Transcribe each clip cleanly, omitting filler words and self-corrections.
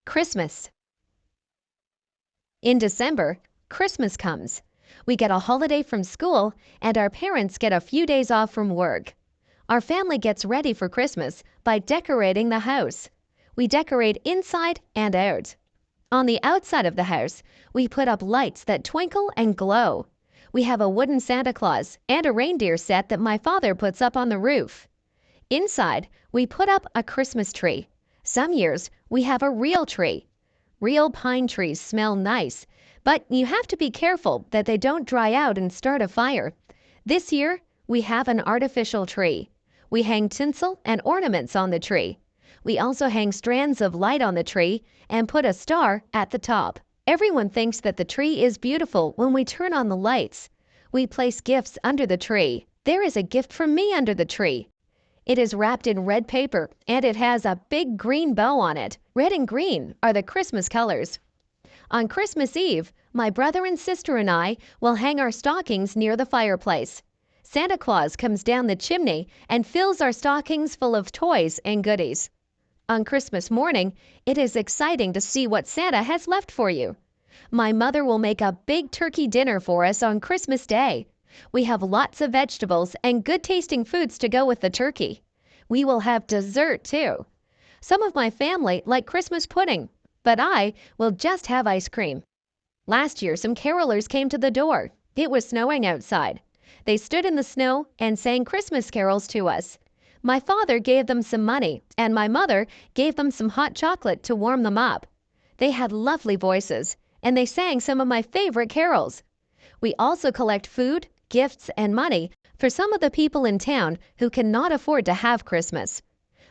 Christmas. In December, Christmas comes. We get a holiday from school, and our parents get a few days off from work. Our family gets ready for Christmas by decorating the house. We decorate inside and out. On the outside of the house, we put up lights that twinkle and glow. We have a wooden Santa Claus and a reindeer set that my father puts up on the roof. Inside, we put up a Christmas tree. Some years, we have a real tree. Real pine trees smell nice, but you have to be careful that they don't dry out and start a fire. This year, we have an artificial tree. We hang tinsel and ornaments on the tree. We also hang strands of light on the tree and put a star at the top. Everyone thinks that the tree is beautiful when we turn on the lights. We place gifts under the tree. There is a gift from me under the tree. It is wrapped in red paper and it has a big green bow on it. Red and green are the Christmas colors. On Christmas Eve, my brother and sister and I will hang our stockings near the fireplace. Santa Claus comes down the chimney and fills our stockings full of toys and goodies. On Christmas morning, it is exciting to see what Santa has left for you. My mother will make a big turkey dinner for us on Christmas Day. We have lots of vegetables and good-tasting foods to go with the turkey. We will have dessert, too. Some of my family like Christmas pudding, but I will just have ice cream. Last year, some carolers came to the door. It was snowing outside. They stood in the snow and sang Christmas carols to us. My father gave them some money, and my mother gave them some hot chocolate to warm them up. They had lovely voices, and they sang some of my favorite carols. We also collect food, gifts, and money for some of the people in town who cannot afford to have Christmas.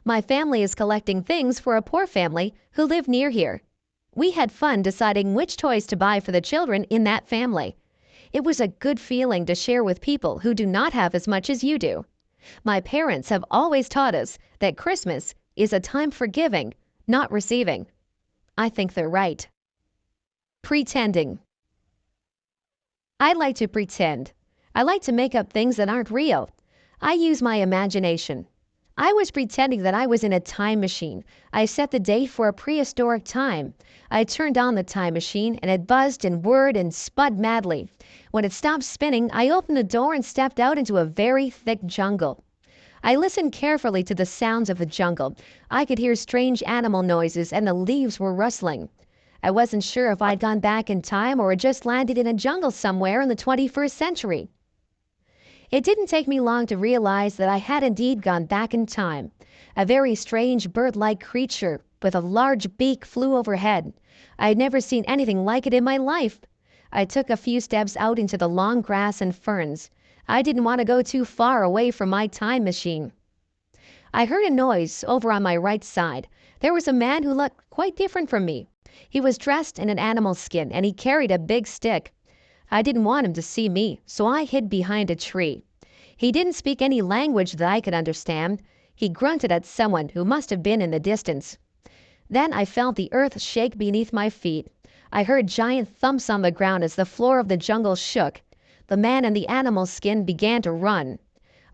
My family is collecting things for a poor family who live near here. We had fun deciding which toys to buy for the children in that family. It was a good feeling to share with people who do not have as much as you do. My parents have always taught us that Christmas is a time for giving, not receiving. I think they're right. Pretending. I like to pretend. I like to make up things that aren't real. I use my imagination. I was pretending that I was in a time machine. I set the date for a prehistoric time. I turned on the time machine and it buzzed and whirred and spun madly. When it stopped spinning, I opened the door and stepped out into a very thick jungle. I listened carefully to the sounds of the jungle. I could hear strange animal noises and the leaves were rustling. I wasn't sure if I'd gone back in time or had just landed in a jungle somewhere in the 21st century. It didn't take me long to realize that I had indeed gone back in time. A very strange bird-like creature with a large beak flew overhead. I had never seen anything like it in my life. I took a few steps out into the long grass and ferns. I didn't want to go too far away from my time machine. I heard a noise over on my right side. There was a man who looked quite different from me. He was dressed in an animal skin and he carried a big stick. I didn't want him to see me, so I hid behind a tree. He didn't speak any language that I could understand. He grunted at someone who must have been in the distance. Then I felt the earth shake beneath my feet. I heard giant thumps on the ground as the floor of the jungle shook. The man in the animal skin began to run.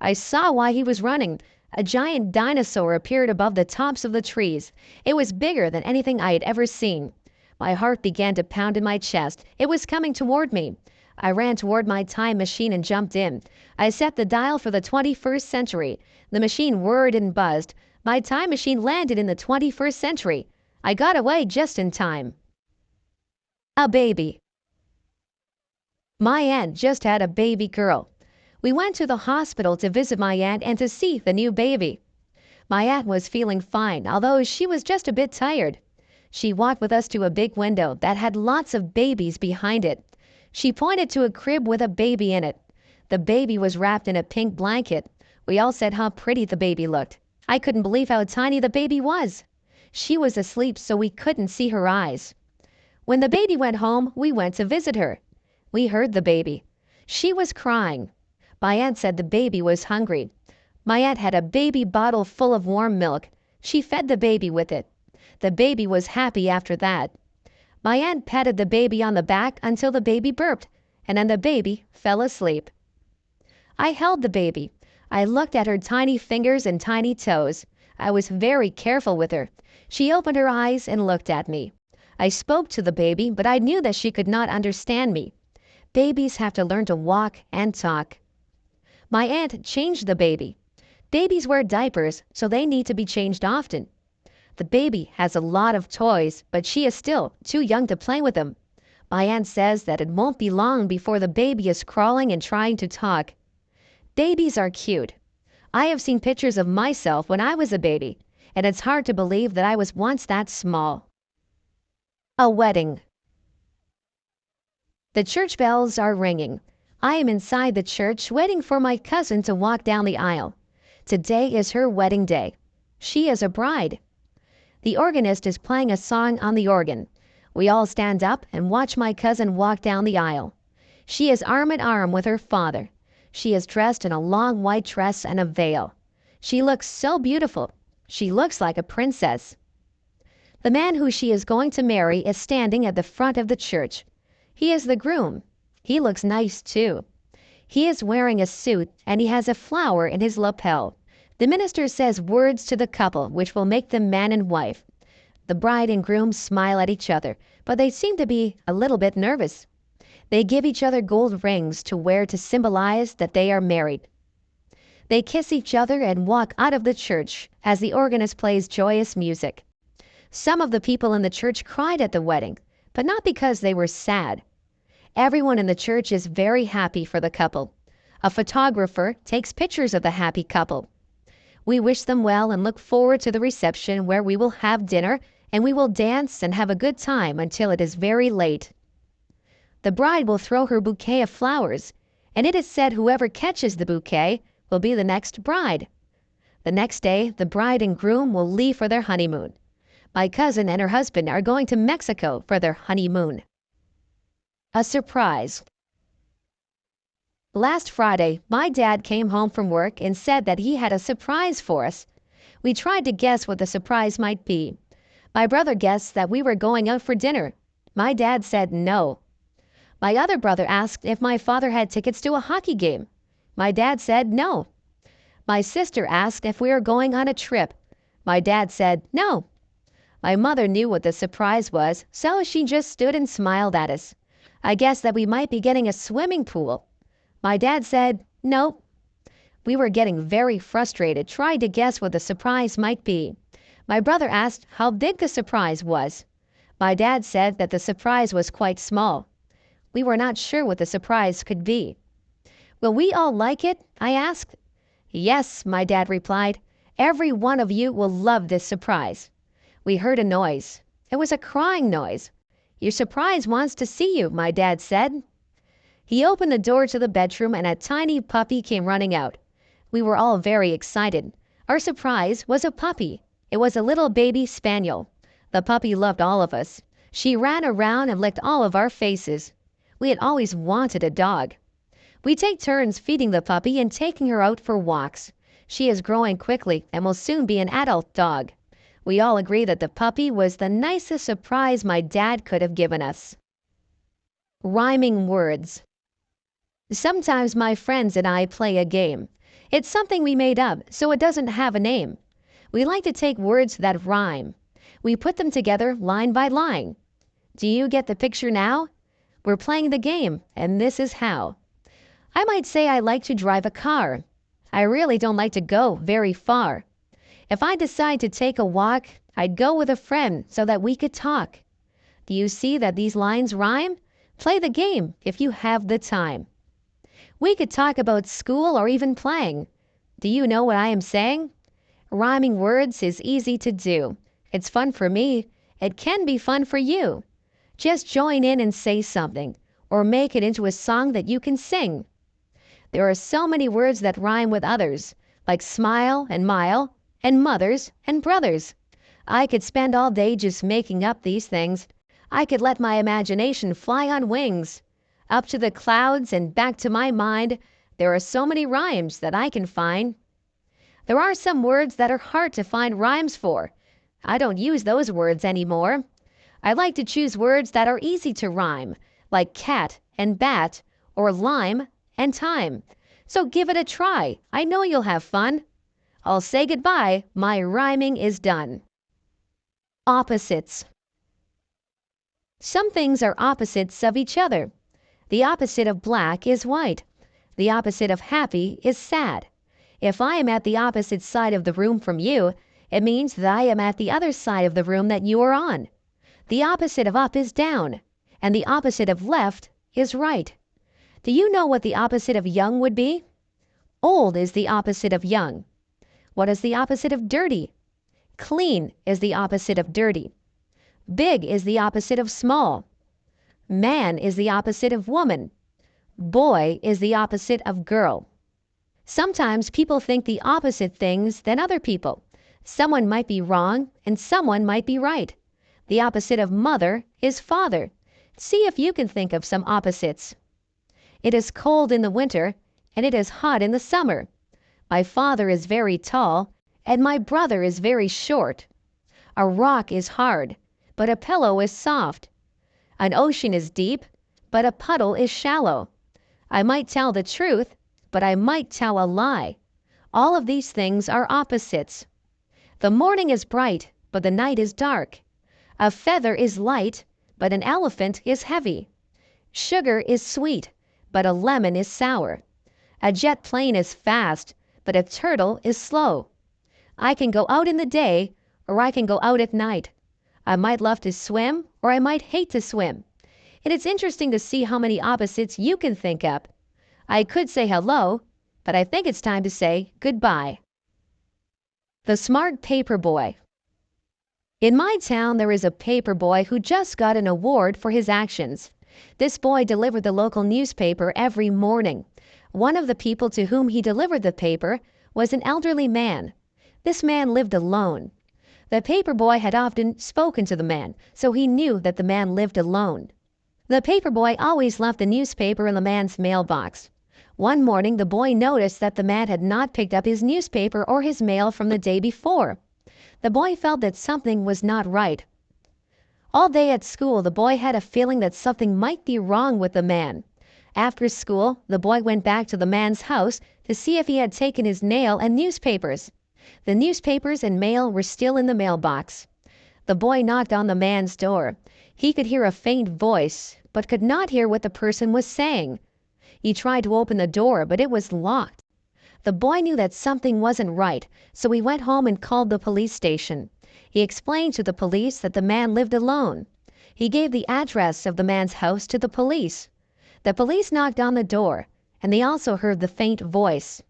I saw why he was running. A giant dinosaur appeared above the tops of the trees. It was bigger than anything I had ever seen. My heart began to pound in my chest. It was coming toward me. I ran toward my time machine and jumped in. I set the dial for the 21st century. The machine whirred and buzzed. My time machine landed in the 21st century. I got away just in time. A baby. My aunt just had a baby girl. We went to the hospital to visit my aunt and to see the new baby. My aunt was feeling fine, although she was just a bit tired. She walked with us to a big window that had lots of babies behind it. She pointed to a crib with a baby in it. The baby was wrapped in a pink blanket. We all said how pretty the baby looked. I couldn't believe how tiny the baby was. She was asleep, so we couldn't see her eyes. When the baby went home, we went to visit her. We heard the baby. She was crying. My aunt said the baby was hungry. My aunt had a baby bottle full of warm milk. She fed the baby with it. The baby was happy after that. My aunt patted the baby on the back until the baby burped, and then the baby fell asleep. I held the baby. I looked at her tiny fingers and tiny toes. I was very careful with her. She opened her eyes and looked at me. I spoke to the baby, but I knew that she could not understand me. Babies have to learn to walk and talk. My aunt changed the baby. Babies wear diapers, so they need to be changed often. The baby has a lot of toys, but she is still too young to play with them. My aunt says that it won't be long before the baby is crawling and trying to talk. Babies are cute. I have seen pictures of myself when I was a baby, and it's hard to believe that I was once that small. A wedding. The church bells are ringing. I am inside the church waiting for my cousin to walk down the aisle. Today is her wedding day. She is a bride. The organist is playing a song on the organ. We all stand up and watch my cousin walk down the aisle. She is arm in arm with her father. She is dressed in a long white dress and a veil. She looks so beautiful. She looks like a princess. The man who she is going to marry is standing at the front of the church. He is the groom. He looks nice too. He is wearing a suit and he has a flower in his lapel. The minister says words to the couple which will make them man and wife. The bride and groom smile at each other, but they seem to be a little bit nervous. They give each other gold rings to wear to symbolize that they are married. They kiss each other and walk out of the church as the organist plays joyous music. Some of the people in the church cried at the wedding, but not because they were sad. Everyone in the church is very happy for the couple. A photographer takes pictures of the happy couple. We wish them well and look forward to the reception where we will have dinner and we will dance and have a good time until it is very late. The bride will throw her bouquet of flowers, and it is said whoever catches the bouquet will be the next bride. The next day, the bride and groom will leave for their honeymoon. My cousin and her husband are going to Mexico for their honeymoon. A surprise. Last Friday, my dad came home from work and said that he had a surprise for us. We tried to guess what the surprise might be. My brother guessed that we were going out for dinner. My dad said no. My other brother asked if my father had tickets to a hockey game. My dad said no. My sister asked if we were going on a trip. My dad said no. My mother knew what the surprise was, so she just stood and smiled at us. I guessed that we might be getting a swimming pool. My dad said nope. We were getting very frustrated trying to guess what the surprise might be. My brother asked how big the surprise was. My dad said that the surprise was quite small. We were not sure what the surprise could be. Will we all like it? I asked. Yes, my dad replied. Every one of you will love this surprise. We heard a noise. It was a crying noise. Your surprise wants to see you, my dad said. He opened the door to the bedroom and a tiny puppy came running out. We were all very excited. Our surprise was a puppy. It was a little baby spaniel. The puppy loved all of us. She ran around and licked all of our faces. We had always wanted a dog. We take turns feeding the puppy and taking her out for walks. She is growing quickly and will soon be an adult dog. We all agree that the puppy was the nicest surprise my dad could have given us. Rhyming words. Sometimes my friends and I play a game. It's something we made up, so it doesn't have a name. We like to take words that rhyme. We put them together line by line. Do you get the picture now? We're playing the game, and this is how. I might say I like to drive a car. I really don't like to go very far. If I decide to take a walk, I'd go with a friend so that we could talk. Do you see that these lines rhyme? Play the game if you have the time. We could talk about school or even playing. Do you know what I am saying? Rhyming words is easy to do. It's fun for me. It can be fun for you. Just join in and say something, or make it into a song that you can sing. There are so many words that rhyme with others, like smile and mile, and mothers and brothers. I could spend all day just making up these things. I could let my imagination fly on wings. Up to the clouds and back to my mind, there are so many rhymes that I can find. There are some words that are hard to find rhymes for. I don't use those words anymore. I like to choose words that are easy to rhyme, like cat and bat, or lime and time. So give it a try. I know you'll have fun. I'll say goodbye. My rhyming is done. Opposites. Some things are opposites of each other. The opposite of black is white. The opposite of happy is sad. If I am at the opposite side of the room from you, it means that I am at the other side of the room that you are on. The opposite of up is down, and the opposite of left is right. Do you know what the opposite of young would be? Old is the opposite of young. What is the opposite of dirty? Clean is the opposite of dirty. Big is the opposite of small. Man is the opposite of woman. Boy is the opposite of girl. Sometimes people think the opposite things than other people. Someone might be wrong and someone might be right. The opposite of mother is father. See if you can think of some opposites. It is cold in the winter and it is hot in the summer. My father is very tall and my brother is very short. A rock is hard, but a pillow is soft. An ocean is deep, but a puddle is shallow. I might tell the truth, but I might tell a lie. All of these things are opposites. The morning is bright, but the night is dark. A feather is light, but an elephant is heavy. Sugar is sweet, but a lemon is sour. A jet plane is fast, but a turtle is slow. I can go out in the day, or I can go out at night. I might love to swim, or I might hate to swim. It is interesting to see how many opposites you can think up. I could say hello, but I think it's time to say goodbye. The smart paper boy. In my town, there is a paper boy who just got an award for his actions. This boy delivered the local newspaper every morning. One of the people to whom he delivered the paper was an elderly man. This man lived alone. The paper boy had often spoken to the man, so he knew that the man lived alone. The paper boy always left the newspaper in the man's mailbox. One morning, the boy noticed that the man had not picked up his newspaper or his mail from the day before. The boy felt that something was not right. All day at school, the boy had a feeling that something might be wrong with the man. After school, the boy went back to the man's house to see if he had taken his mail and newspapers. The newspapers and mail were still in the mailbox. The boy knocked on the man's door. He could hear a faint voice, but could not hear what the person was saying. He tried to open the door, but it was locked. The boy knew that something wasn't right, so he went home and called the police station. He explained to the police that the man lived alone. He gave the address of the man's house to the police. The police knocked on the door, and they also heard the faint voice.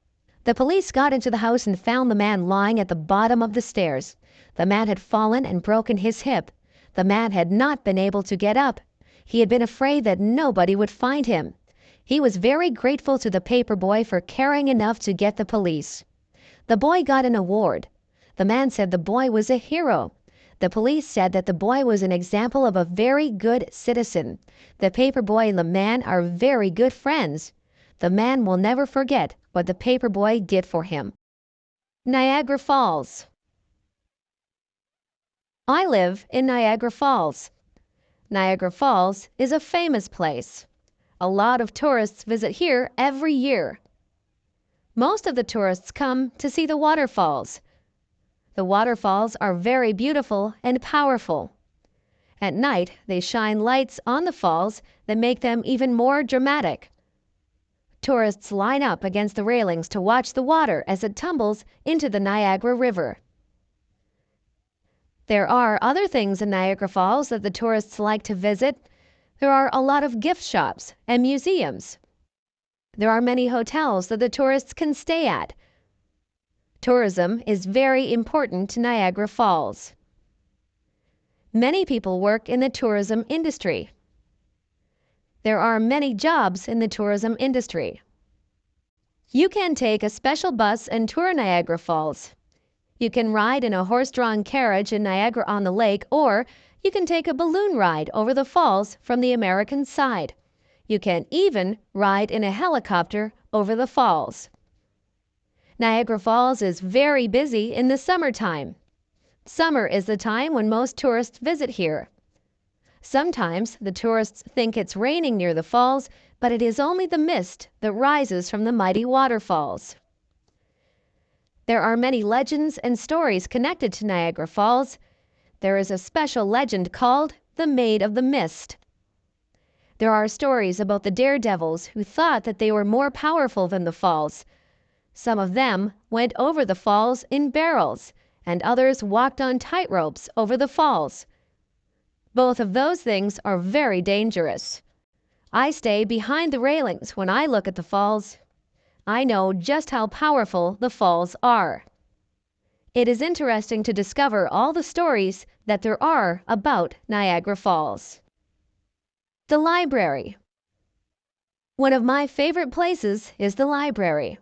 The police got into the house and found the man lying at the bottom of the stairs. The man had fallen and broken his hip. The man had not been able to get up. He had been afraid that nobody would find him. He was very grateful to the paper boy for caring enough to get the police. The boy got an award. The man said the boy was a hero. The police said that the boy was an example of a very good citizen. The paper boy and the man are very good friends. The man will never forget what the paper boy did for him. Niagara Falls. I live in Niagara Falls. Niagara Falls is a famous place. A lot of tourists visit here every year. Most of the tourists come to see the waterfalls. The waterfalls are very beautiful and powerful. At night, they shine lights on the falls that make them even more dramatic. Tourists line up against the railings to watch the water as it tumbles into the Niagara River. There are other things in Niagara Falls that the tourists like to visit. There are a lot of gift shops and museums. There are many hotels that the tourists can stay at. Tourism is very important to Niagara Falls. Many people work in the tourism industry. There are many jobs in the tourism industry. You can take a special bus and tour Niagara Falls. You can ride in a horse-drawn carriage in Niagara-on-the-Lake, or you can take a balloon ride over the falls from the American side. You can even ride in a helicopter over the falls. Niagara Falls is very busy in the summertime. Summer is the time when most tourists visit here. Sometimes the tourists think it's raining near the falls, but it is only the mist that rises from the mighty waterfalls. There are many legends and stories connected to Niagara Falls. There is a special legend called the Maid of the Mist. There are stories about the daredevils who thought that they were more powerful than the falls. Some of them went over the falls in barrels, and others walked on tightropes over the falls. Both of those things are very dangerous. I stay behind the railings when I look at the falls. I know just how powerful the falls are. It is interesting to discover all the stories that there are about Niagara Falls. The library. One of my favorite places is the library.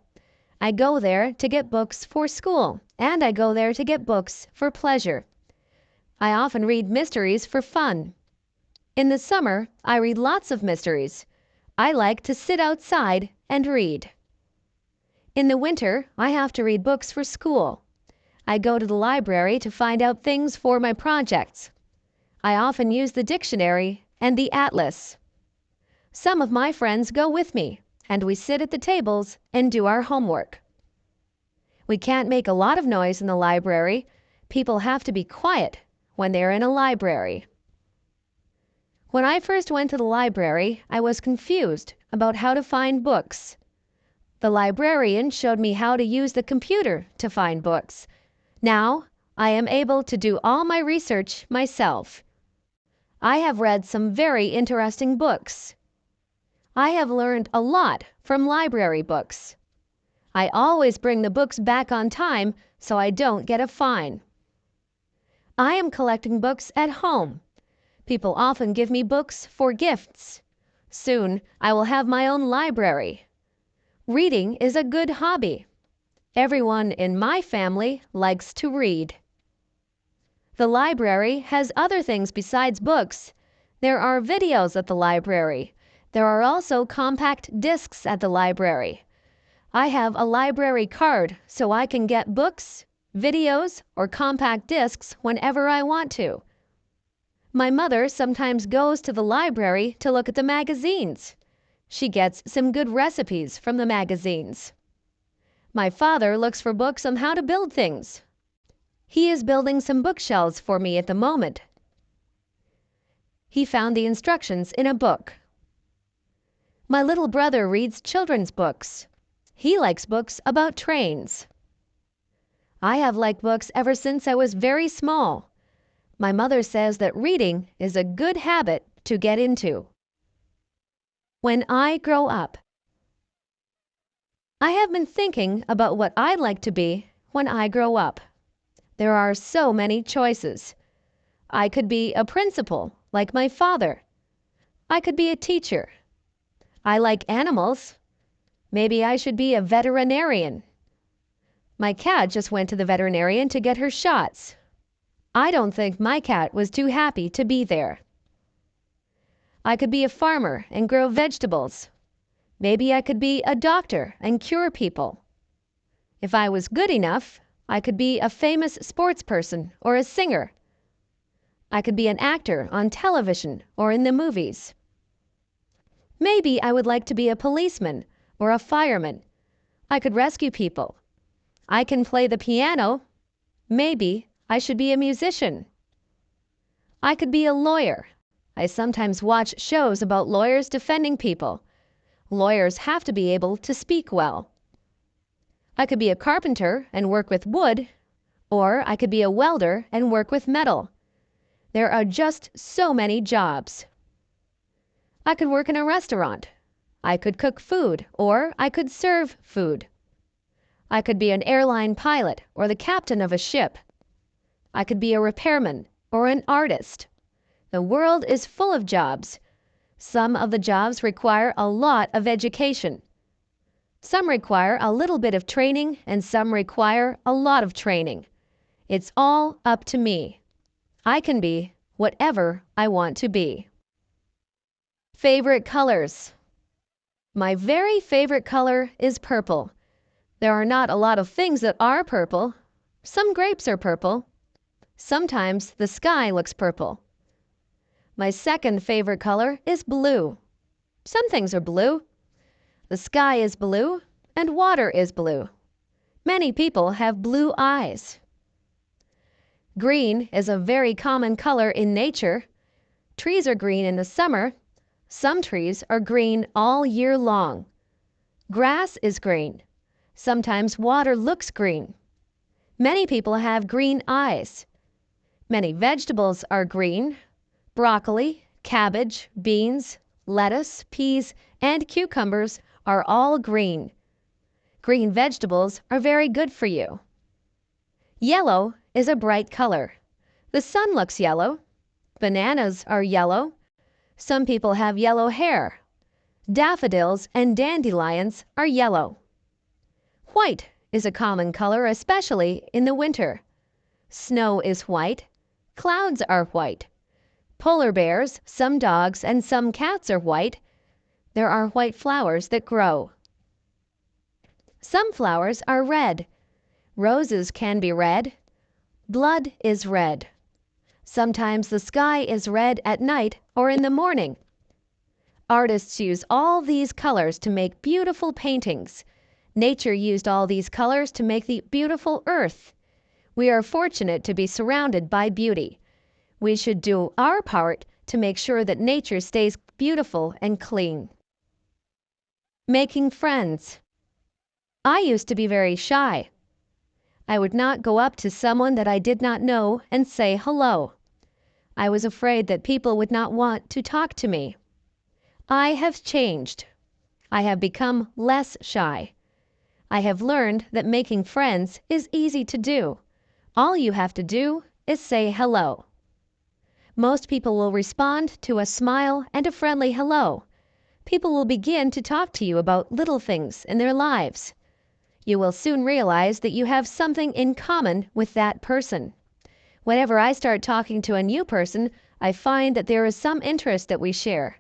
I go there to get books for school, and I go there to get books for pleasure. I often read mysteries for fun. In the summer, I read lots of mysteries. I like to sit outside and read. In the winter, I have to read books for school. I go to the library to find out things for my projects. I often use the dictionary and the atlas. Some of my friends go with me, and we sit at the tables and do our homework. We can't make a lot of noise in the library. People have to be quiet when they're in a library. When I first went to the library, I was confused about how to find books. The librarian showed me how to use the computer to find books. Now, I am able to do all my research myself. I have read some very interesting books. I have learned a lot from library books. I always bring the books back on time so I don't get a fine. I am collecting books at home. People often give me books for gifts. Soon, I will have my own library. Reading is a good hobby. Everyone in my family likes to read. The library has other things besides books. There are videos at the library. There are also compact discs at the library. I have a library card so I can get books, videos, or compact discs whenever I want to. My mother sometimes goes to the library to look at the magazines. She gets some good recipes from the magazines. My father looks for books on how to build things. He is building some bookshelves for me at the moment. He found the instructions in a book. My little brother reads children's books. He likes books about trains. I have liked books ever since I was very small. My mother says that reading is a good habit to get into. When I grow up. I have been thinking about what I'd like to be when I grow up. There are so many choices. I could be a principal, like my father. I could be a teacher. I like animals. Maybe I should be a veterinarian. My cat just went to the veterinarian to get her shots. I don't think my cat was too happy to be there. I could be a farmer and grow vegetables. Maybe I could be a doctor and cure people. If I was good enough, I could be a famous sports person or a singer. I could be an actor on television or in the movies. Maybe I would like to be a policeman or a fireman. I could rescue people. I can play the piano. Maybe I should be a musician. I could be a lawyer. I sometimes watch shows about lawyers defending people. Lawyers have to be able to speak well. I could be a carpenter and work with wood, or I could be a welder and work with metal. There are just so many jobs. I could work in a restaurant. I could cook food, or I could serve food. I could be an airline pilot or the captain of a ship. I could be a repairman or an artist. The world is full of jobs. Some of the jobs require a lot of education. Some require a little bit of training, and some require a lot of training. It's all up to me. I can be whatever I want to be. Favorite colors. My very favorite color is purple. There are not a lot of things that are purple. Some grapes are purple. Sometimes the sky looks purple. My second favorite color is blue. Some things are blue. The sky is blue and water is blue. Many people have blue eyes. Green is a very common color in nature. Trees are green in the summer. Some trees are green all year long. Grass is green. Sometimes water looks green. Many people have green eyes. Many vegetables are green. Broccoli, cabbage, beans, lettuce, peas, and cucumbers are all green. Green vegetables are very good for you. Yellow is a bright color. The sun looks yellow. Bananas are yellow. Some people have yellow hair. Daffodils and dandelions are yellow. White is a common color, especially in the winter. Snow is white. Clouds are white. Polar bears, some dogs, and some cats are white. There are white flowers that grow. Some flowers are red. Roses can be red. Blood is red. Sometimes the sky is red at night or in the morning. Artists use all these colors to make beautiful paintings. Nature used all these colors to make the beautiful earth. We are fortunate to be surrounded by beauty. We should do our part to make sure that nature stays beautiful and clean. Making friends. I used to be very shy. I would not go up to someone that I did not know and say hello. I was afraid that people would not want to talk to me. I have changed. I have become less shy. I have learned that making friends is easy to do. All you have to do is say hello. Most people will respond to a smile and a friendly hello. People will begin to talk to you about little things in their lives. You will soon realize that you have something in common with that person. Whenever I start talking to a new person, I find that there is some interest that we share.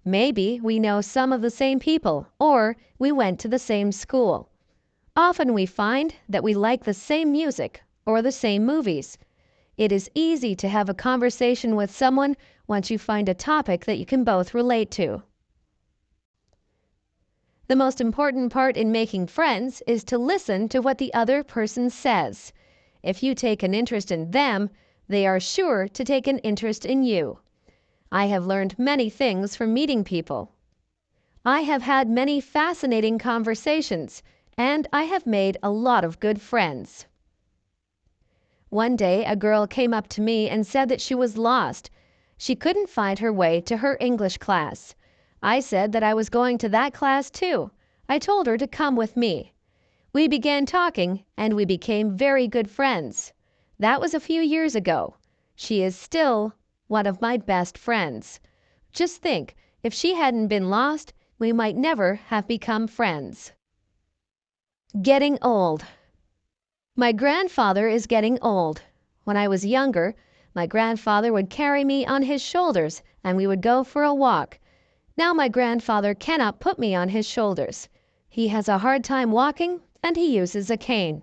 Maybe we know some of the same people, or we went to the same school. Often we find that we like the same music or the same movies. It is easy to have a conversation with someone once you find a topic that you can both relate to. The most important part in making friends is to listen to what the other person says. If you take an interest in them, they are sure to take an interest in you. I have learned many things from meeting people. I have had many fascinating conversations, and I have made a lot of good friends. One day, a girl came up to me and said that she was lost. She couldn't find her way to her English class. I said that I was going to that class too. I told her to come with me. We began talking, and we became very good friends. That was a few years ago. She is still one of my best friends. Just think, if she hadn't been lost, we might never have become friends. Getting old. My grandfather is getting old. When I was younger, my grandfather would carry me on his shoulders and we would go for a walk. Now my grandfather cannot put me on his shoulders. He has a hard time walking and he uses a cane.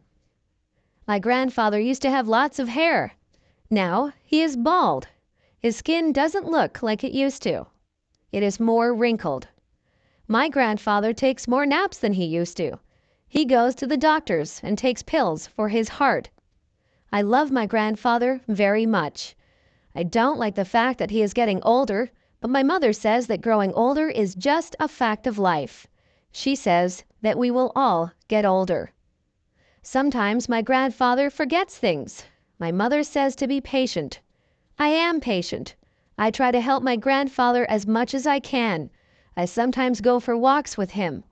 My grandfather used to have lots of hair. Now he is bald. His skin doesn't look like it used to. It is more wrinkled. My grandfather takes more naps than he used to. He goes to the doctors and takes pills for his heart. I love my grandfather very much. I don't like the fact that he is getting older, but my mother says that growing older is just a fact of life. She says that we will all get older. Sometimes my grandfather forgets things. My mother says to be patient. I am patient. I try to help my grandfather as much as I can. I sometimes go for walks with him.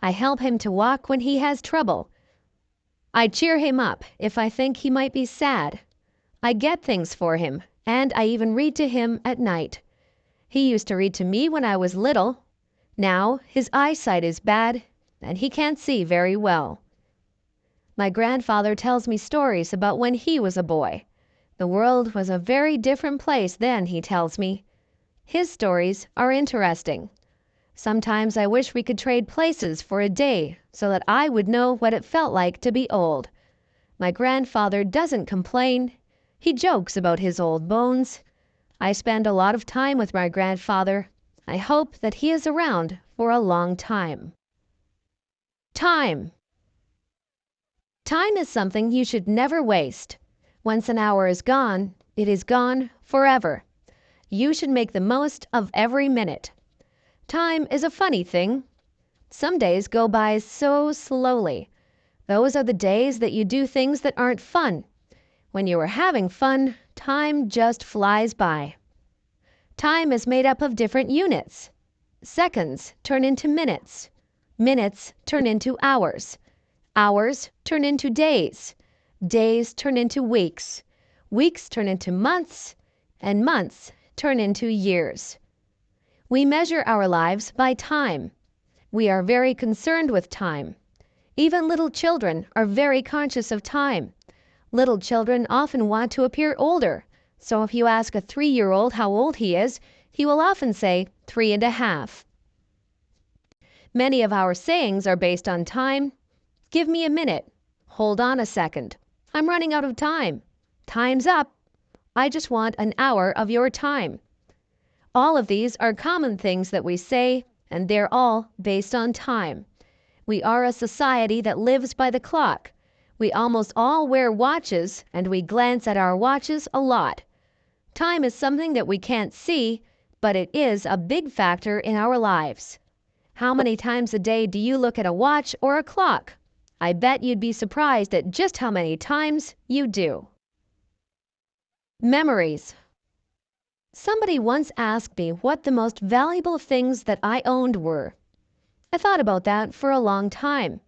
I help him to walk when he has trouble. I cheer him up if I think he might be sad. I get things for him, and I even read to him at night. He used to read to me when I was little. Now his eyesight is bad, and he can't see very well. My grandfather tells me stories about when he was a boy. The world was a very different place then, he tells me. His stories are interesting. Sometimes I wish we could trade places for a day so that I would know what it felt like to be old. My grandfather doesn't complain. He jokes about his old bones. I spend a lot of time with my grandfather. I hope that he is around for a long time. Time. Time is something you should never waste. Once an hour is gone, it is gone forever. You should make the most of every minute. Time is a funny thing. Some days go by so slowly. Those are the days that you do things that aren't fun. When you are having fun, time just flies by. Time is made up of different units. Seconds turn into minutes. Minutes turn into hours. Hours turn into days. Days turn into weeks. Weeks turn into months. And months turn into years. We measure our lives by time. We are very concerned with time. Even little children are very conscious of time. Little children often want to appear older. So if you ask a 3-year-old how old he is, he will often say 3.5. Many of our sayings are based on time. Give me a minute. Hold on a second. I'm running out of time. Time's up. I just want an hour of your time. All of these are common things that we say, and they're all based on time. We are a society that lives by the clock. We almost all wear watches, and we glance at our watches a lot. Time is something that we can't see, but it is a big factor in our lives. How many times a day do you look at a watch or a clock? I bet you'd be surprised at just how many times you do. Memories. Somebody once asked me what the most valuable things that I owned were. I thought about that for a long time.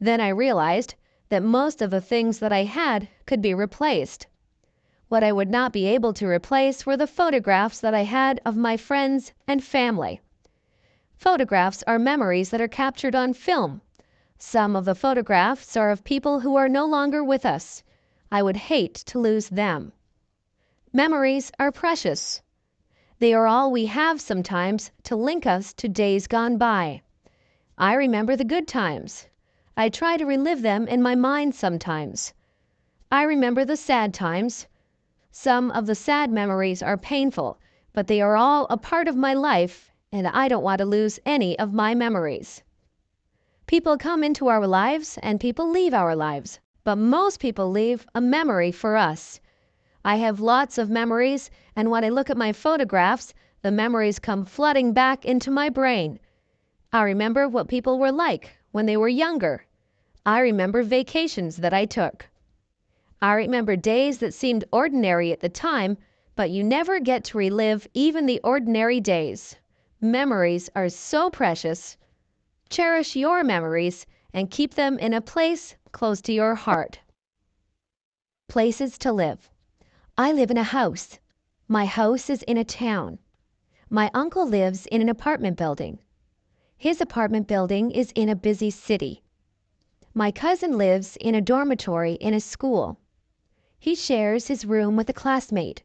Then I realized that most of the things that I had could be replaced. What I would not be able to replace were the photographs that I had of my friends and family. Photographs are memories that are captured on film. Some of the photographs are of people who are no longer with us. I would hate to lose them. Memories are precious. They are all we have sometimes to link us to days gone by. I remember the good times. I try to relive them in my mind sometimes. I remember the sad times. Some of the sad memories are painful, but they are all a part of my life, and I don't want to lose any of my memories. People come into our lives and people leave our lives, but most people leave a memory for us. I have lots of memories, and when I look at my photographs, the memories come flooding back into my brain. I remember what people were like when they were younger. I remember vacations that I took. I remember days that seemed ordinary at the time, but you never get to relive even the ordinary days. Memories are so precious. Cherish your memories and keep them in a place close to your heart. Places to live. I live in a house. My house is in a town. My uncle lives in an apartment building. His apartment building is in a busy city. My cousin lives in a dormitory in a school. He shares his room with a classmate.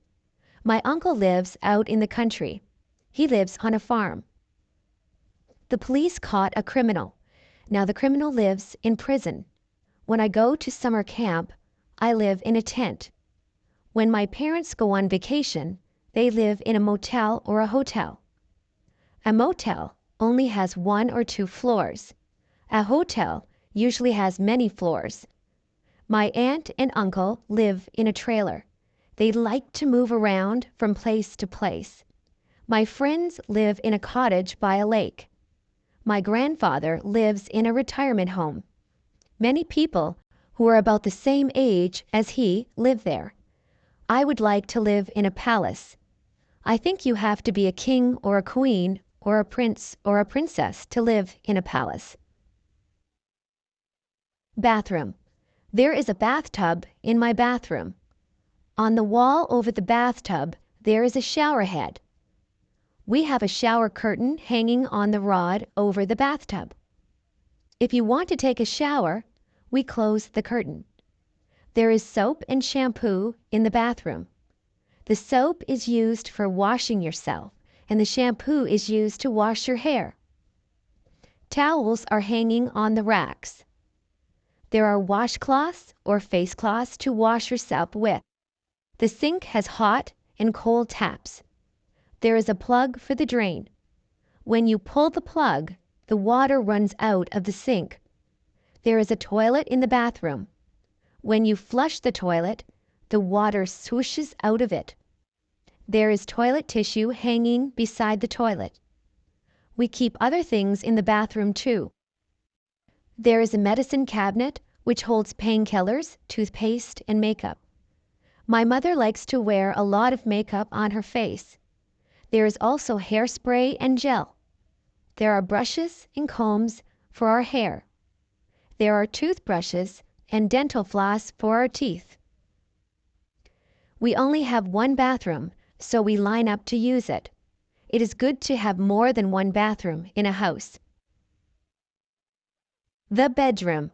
My uncle lives out in the country. He lives on a farm. The police caught a criminal. Now the criminal lives in prison. When I go to summer camp, I live in a tent. When my parents go on vacation, they live in a motel or a hotel. A motel only has 1 or 2 floors. A hotel usually has many floors. My aunt and uncle live in a trailer. They like to move around from place to place. My friends live in a cottage by a lake. My grandfather lives in a retirement home. Many people who are about the same age as he live there. I would like to live in a palace. I think you have to be a king or a queen or a prince or a princess to live in a palace. Bathroom. There is a bathtub in my bathroom. On the wall over the bathtub, there is a shower head. We have a shower curtain hanging on the rod over the bathtub. If you want to take a shower, we close the curtain. There is soap and shampoo in the bathroom. The soap is used for washing yourself, and the shampoo is used to wash your hair. Towels are hanging on the racks. There are washcloths or face cloths to wash yourself with. The sink has hot and cold taps. There is a plug for the drain. When you pull the plug, the water runs out of the sink. There is a toilet in the bathroom. When you flush the toilet, the water swooshes out of it. There is toilet tissue hanging beside the toilet. We keep other things in the bathroom too. There is a medicine cabinet which holds painkillers, toothpaste, and makeup. My mother likes to wear a lot of makeup on her face. There is also hairspray and gel. There are brushes and combs for our hair. There are toothbrushes and dental floss for our teeth. We only have one bathroom, so we line up to use it. It is good to have more than one bathroom in a house. The bedroom.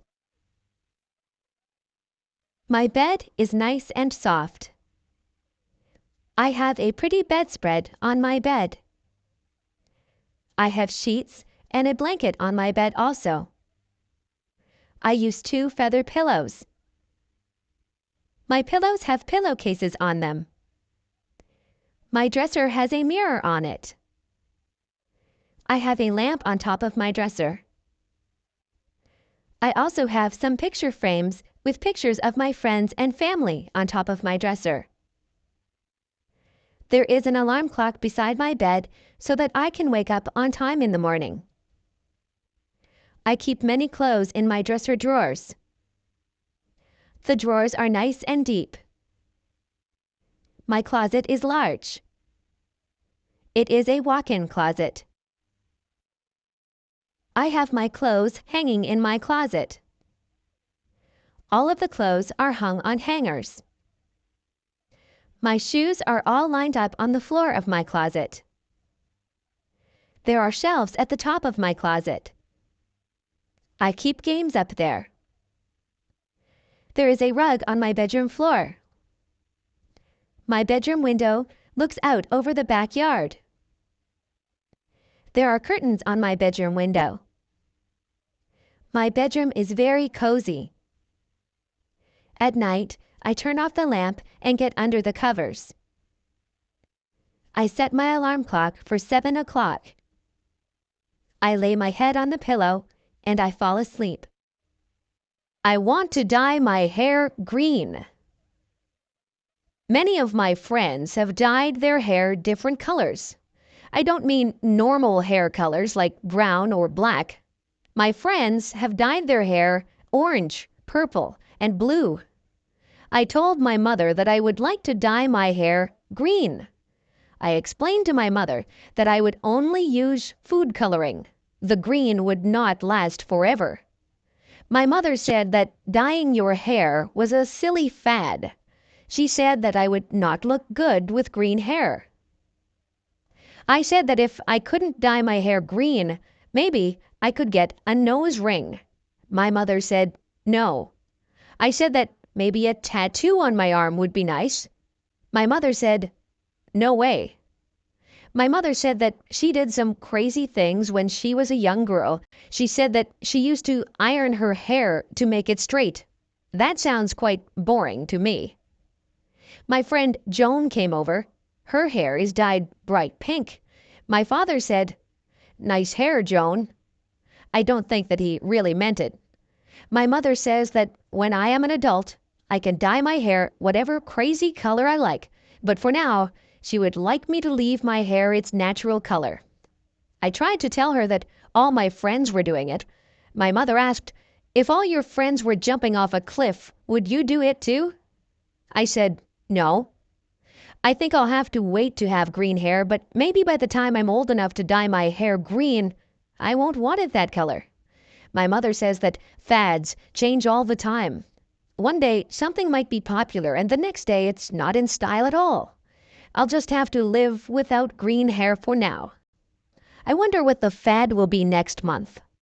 My bed is nice and soft. I have a pretty bedspread on my bed. I have sheets and a blanket on my bed also. I use 2 feather pillows. My pillows have pillowcases on them. My dresser has a mirror on it. I have a lamp on top of my dresser. I also have some picture frames with pictures of my friends and family on top of my dresser. There is an alarm clock beside my bed so that I can wake up on time in the morning. I keep many clothes in my dresser drawers. The drawers are nice and deep. My closet is large. It is a walk-in closet. I have my clothes hanging in my closet. All of the clothes are hung on hangers. My shoes are all lined up on the floor of my closet. There are shelves at the top of my closet. I keep games up there. There is a rug on my bedroom floor. My bedroom window looks out over the backyard. There are curtains on my bedroom window. My bedroom is very cozy. At night, I turn off the lamp and get under the covers. I set my alarm clock for 7 o'clock. I lay my head on the pillow and I fall asleep. I want to dye my hair green. Many of my friends have dyed their hair different colors. I don't mean normal hair colors like brown or black. My friends have dyed their hair orange, purple, and blue. I told my mother that I would like to dye my hair green. I explained to my mother that I would only use food coloring. The green would not last forever. My mother said that dyeing your hair was a silly fad. She said that I would not look good with green hair. I said that if I couldn't dye my hair green, maybe I could get a nose ring. My mother said no. I said that maybe a tattoo on my arm would be nice. My mother said, no way. My mother said that she did some crazy things when she was a young girl. She said that she used to iron her hair to make it straight. That sounds quite boring to me. My friend Joan came over. Her hair is dyed bright pink. My father said, nice hair, Joan. I don't think that he really meant it. My mother says that when I am an adult, I can dye my hair whatever crazy color I like, but for now, she would like me to leave my hair its natural color. I tried to tell her that all my friends were doing it. My mother asked, if all your friends were jumping off a cliff, would you do it too? I said, no. I think I'll have to wait to have green hair, but maybe by the time I'm old enough to dye my hair green, I won't want it that color. My mother says that fads change all the time. One day, something might be popular, and the next day it's not in style at all. I'll just have to live without green hair for now. I wonder what the fad will be next month.